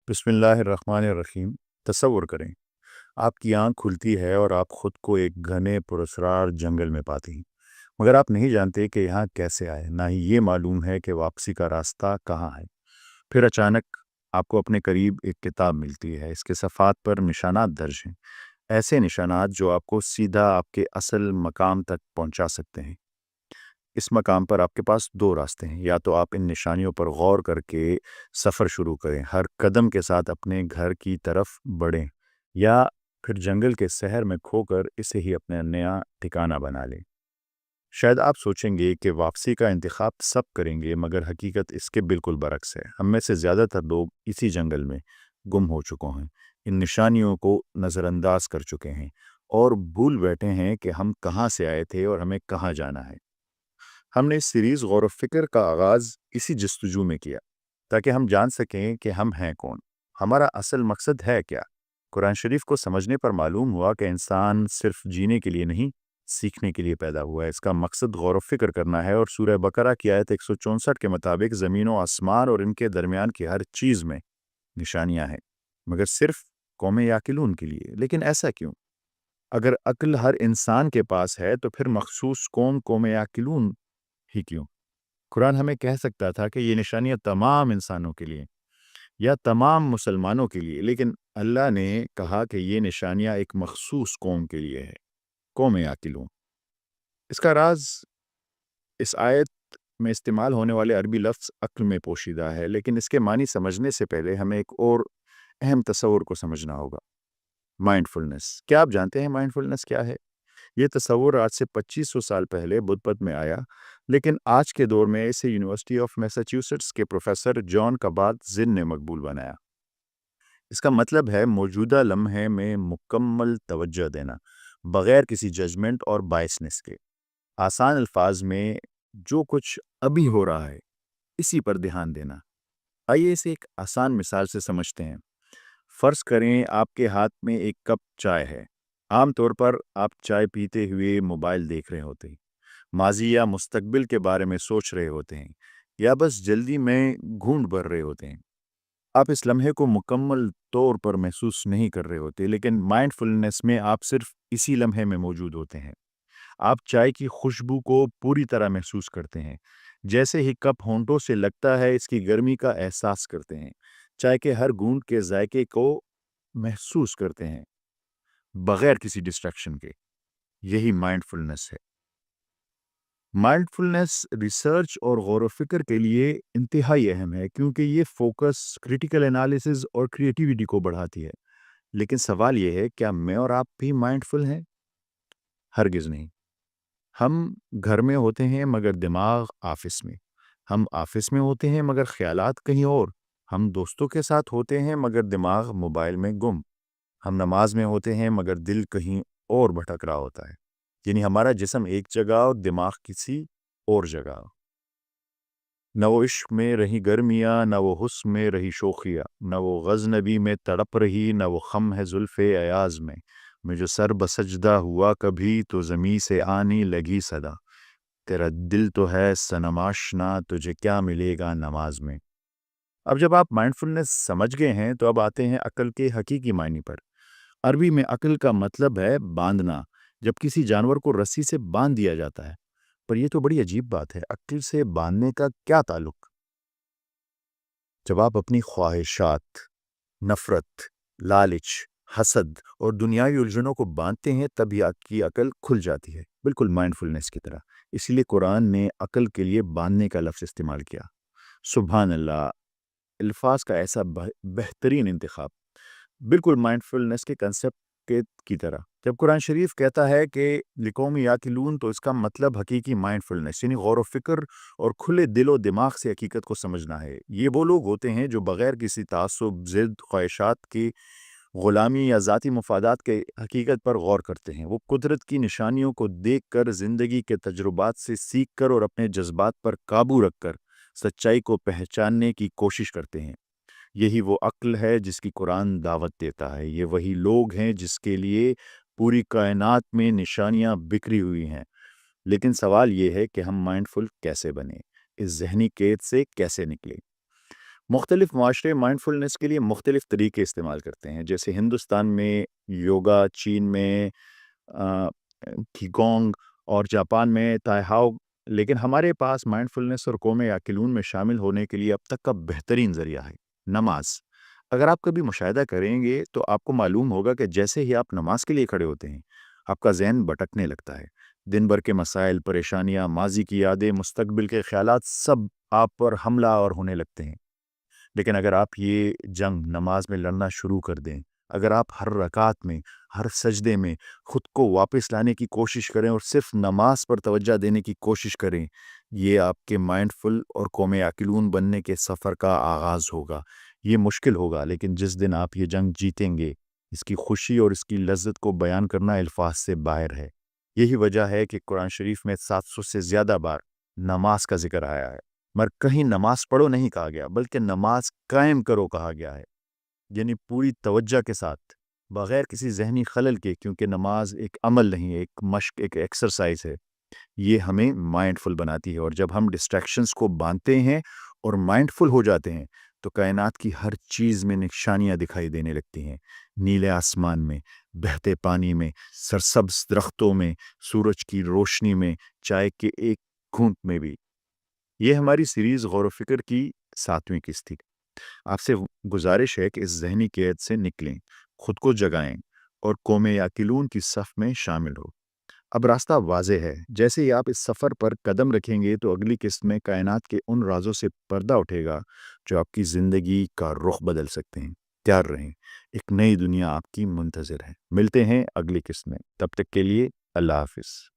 بسم اللہ الرحمن الرحیم۔ تصور کریں، آپ کی آنکھ کھلتی ہے اور آپ خود کو ایک گھنے پراسرار جنگل میں پاتی ہیں، مگر آپ نہیں جانتے کہ یہاں کیسے آئے، نہ ہی یہ معلوم ہے کہ واپسی کا راستہ کہاں ہے۔ پھر اچانک آپ کو اپنے قریب ایک کتاب ملتی ہے، اس کے صفحات پر نشانات درج ہیں، ایسے نشانات جو آپ کو سیدھا آپ کے اصل مقام تک پہنچا سکتے ہیں۔ اس مقام پر آپ کے پاس دو راستے ہیں، یا تو آپ ان نشانیوں پر غور کر کے سفر شروع کریں، ہر قدم کے ساتھ اپنے گھر کی طرف بڑھیں، یا پھر جنگل کے سحر میں کھو کر اسے ہی اپنا نیا ٹھکانہ بنا لیں۔ شاید آپ سوچیں گے کہ واپسی کا انتخاب سب کریں گے، مگر حقیقت اس کے بالکل برعکس ہے۔ ہم میں سے زیادہ تر لوگ اسی جنگل میں گم ہو چکے ہیں، ان نشانیوں کو نظر انداز کر چکے ہیں اور بھول بیٹھے ہیں کہ ہم کہاں سے آئے تھے اور ہمیں کہاں جانا ہے۔ ہم نے اس سیریز غور و فکر کا آغاز اسی جستجو میں کیا، تاکہ ہم جان سکیں کہ ہم ہیں کون، ہمارا اصل مقصد ہے کیا۔ قرآن شریف کو سمجھنے پر معلوم ہوا کہ انسان صرف جینے کے لیے نہیں، سیکھنے کے لیے پیدا ہوا ہے۔ اس کا مقصد غور و فکر کرنا ہے، اور سورہ بقرہ کی آیت 164 کے مطابق زمین و آسمان اور ان کے درمیان کی ہر چیز میں نشانیاں ہیں، مگر صرف قوم یعقلون کے لیے۔ لیکن ایسا کیوں؟ اگر عقل ہر انسان کے پاس ہے تو پھر مخصوص قوم یعقلون ہی کیوں؟ قرآن ہمیں کہہ سکتا تھا کہ یہ نشانیاں تمام انسانوں کے لیے یا تمام مسلمانوں کے لیے، لیکن اللہ نے کہا کہ یہ نشانیاں ایک مخصوص قوم کے لیے ہے، قوم یعقلون۔ اس کا راز اس آیت میں استعمال ہونے والے عربی لفظ عقل میں پوشیدہ ہے، لیکن اس کے معنی سمجھنے سے پہلے ہمیں ایک اور اہم تصور کو سمجھنا ہوگا: مائنڈ فلنس۔ کیا آپ جانتے ہیں مائنڈ فلنس کیا ہے؟ یہ تصور آج سے 2500 سال پہلے بدھ مت میں آیا، لیکن آج کے دور میں اسے یونیورسٹی آف میساچیوسیٹس کے پروفیسر جان کابات زن نے مقبول بنایا۔ اس کا مطلب ہے موجودہ لمحے میں مکمل توجہ دینا، بغیر کسی ججمنٹ اور بائسنس کے۔ آسان الفاظ میں، جو کچھ ابھی ہو رہا ہے اسی پر دھیان دینا۔ آئیے اسے ایک آسان مثال سے سمجھتے ہیں۔ فرض کریں آپ کے ہاتھ میں ایک کپ چائے ہے۔ عام طور پر آپ چائے پیتے ہوئے موبائل دیکھ رہے ہوتے ہیں، ماضی یا مستقبل کے بارے میں سوچ رہے ہوتے ہیں، یا بس جلدی میں گھونٹ بھر رہے ہوتے ہیں۔ آپ اس لمحے کو مکمل طور پر محسوس نہیں کر رہے ہوتے، لیکن مائنڈ فلنس میں آپ صرف اسی لمحے میں موجود ہوتے ہیں۔ آپ چائے کی خوشبو کو پوری طرح محسوس کرتے ہیں، جیسے ہی کپ ہونٹوں سے لگتا ہے اس کی گرمی کا احساس کرتے ہیں، چائے کے ہر گھونٹ کے ذائقے کو محسوس کرتے ہیں، بغیر کسی ڈسٹریکشن کے۔ یہی مائنڈ فلنس ہے۔ مائنڈ فلنس ریسرچ اور غور و فکر کے لیے انتہائی اہم ہے، کیونکہ یہ فوکس، کریٹیکل انالیسز اور کریٹیوٹی کو بڑھاتی ہے۔ لیکن سوال یہ ہے، کیا میں اور آپ بھی مائنڈ فل ہیں؟ ہرگز نہیں۔ ہم گھر میں ہوتے ہیں مگر دماغ آفس میں، ہم آفس میں ہوتے ہیں مگر خیالات کہیں اور، ہم دوستوں کے ساتھ ہوتے ہیں مگر دماغ موبائل میں گم، ہم نماز میں ہوتے ہیں مگر دل کہیں اور بھٹک رہا ہوتا ہے۔ یعنی ہمارا جسم ایک جگہ اور دماغ کسی اور جگہ۔ نہ وہ عشق میں رہی گرمیاں، نہ وہ حسن میں رہی شوخیاں، نہ وہ غضنبی میں تڑپ رہی، نہ وہ خم ہے زلف ایاز میں جو سر بسجدہ ہوا کبھی تو زمیں سے آنے لگی صدا، تیرا دل تو ہے صنم آشنا، تجھے کیا ملے گا نماز میں۔ اب جب آپ مائنڈ فلنس سمجھ گئے ہیں تو اب آتے ہیں عقل کے حقیقی معنی پر۔ عربی میں عقل کا مطلب ہے باندھنا۔ جب کسی جانور کو رسی سے باندھ دیا جاتا ہے، پر یہ تو بڑی عجیب بات ہے، عقل سے باندھنے کا کیا تعلق؟ جب آپ اپنی خواہشات، نفرت، لالچ، حسد اور دنیاوی الجھنوں کو باندھتے ہیں، تب ہی آپ کی عقل کھل جاتی ہے، بالکل مائنڈ فلنس کی طرح۔ اسی لیے قرآن نے عقل کے لیے باندھنے کا لفظ استعمال کیا۔ سبحان اللہ، الفاظ کا ایسا بہترین انتخاب، بالکل مائنڈ فلنس کے کنسپٹ کی طرح۔ جب قرآن شریف کہتا ہے کہ لقوم یعقلون، تو اس کا مطلب حقیقی مائنڈ فلنس، یعنی غور و فکر اور کھلے دل و دماغ سے حقیقت کو سمجھنا ہے۔ یہ وہ لوگ ہوتے ہیں جو بغیر کسی تعصب، ضد، خواہشات کی غلامی یا ذاتی مفادات کے حقیقت پر غور کرتے ہیں۔ وہ قدرت کی نشانیوں کو دیکھ کر، زندگی کے تجربات سے سیکھ کر اور اپنے جذبات پر قابو رکھ کر سچائی کو پہچاننے کی کوشش کرتے ہیں۔ یہی وہ عقل ہے جس کی قرآن دعوت دیتا ہے۔ یہ وہی لوگ ہیں جس کے لیے پوری کائنات میں نشانیاں بکھری ہوئی ہیں۔ لیکن سوال یہ ہے کہ ہم مائنڈفل کیسے بنیں، اس ذہنی قید سے کیسے نکلیں؟ مختلف معاشرے مائنڈفلنس کے لیے مختلف طریقے استعمال کرتے ہیں، جیسے ہندوستان میں یوگا، چین میں کیگونگ اور جاپان میں تائے ہاؤ، لیکن ہمارے پاس مائنڈفلنس اور قوم یاکلون میں شامل ہونے کے لیے اب تک کا بہترین ذریعہ ہے نماز۔ اگر آپ کبھی مشاہدہ کریں گے تو آپ کو معلوم ہوگا کہ جیسے ہی آپ نماز کے لیے کھڑے ہوتے ہیں آپ کا ذہن بھٹکنے لگتا ہے۔ دن بھر کے مسائل، پریشانیاں، ماضی کی یادیں، مستقبل کے خیالات سب آپ پر حملہ اور ہونے لگتے ہیں۔ لیکن اگر آپ یہ جنگ نماز میں لڑنا شروع کر دیں، اگر آپ ہر رکعت میں، ہر سجدے میں خود کو واپس لانے کی کوشش کریں اور صرف نماز پر توجہ دینے کی کوشش کریں، یہ آپ کے مائنڈ فل اور قوم یعقلون بننے کے سفر کا آغاز ہوگا۔ یہ مشکل ہوگا، لیکن جس دن آپ یہ جنگ جیتیں گے، اس کی خوشی اور اس کی لذت کو بیان کرنا الفاظ سے باہر ہے۔ یہی وجہ ہے کہ قرآن شریف میں 700 سے زیادہ بار نماز کا ذکر آیا ہے، مگر کہیں نماز پڑھو نہیں کہا گیا، بلکہ نماز قائم کرو کہا گیا ہے، یعنی پوری توجہ کے ساتھ، بغیر کسی ذہنی خلل کے، کیونکہ نماز ایک عمل نہیں ہے، ایک مشق، ایک ایکسرسائز ہے۔ یہ ہمیں مائنڈ فل بناتی ہے، اور جب ہم ڈسٹریکشنز کو باندھتے ہیں اور مائنڈ فل ہو جاتے ہیں تو کائنات کی ہر چیز میں نشانیاں دکھائی دینے لگتی ہیں، نیلے آسمان میں، بہتے پانی میں، سرسبز درختوں میں، سورج کی روشنی میں، چائے کے ایک گھونٹ میں بھی۔ یہ ہماری سیریز غور و فکر کی 7ویں قسط تھی۔ آپ سے گزارش ہے کہ اس ذہنی قید سے نکلیں، خود کو جگائیں اور قوم یعقلون کی صف میں شامل ہو۔ اب راستہ واضح ہے، جیسے ہی آپ اس سفر پر قدم رکھیں گے تو اگلی قسط میں کائنات کے ان رازوں سے پردہ اٹھے گا جو آپ کی زندگی کا رخ بدل سکتے ہیں۔ تیار رہیں، ایک نئی دنیا آپ کی منتظر ہے۔ ملتے ہیں اگلی قسط میں، تب تک کے لیے اللہ حافظ۔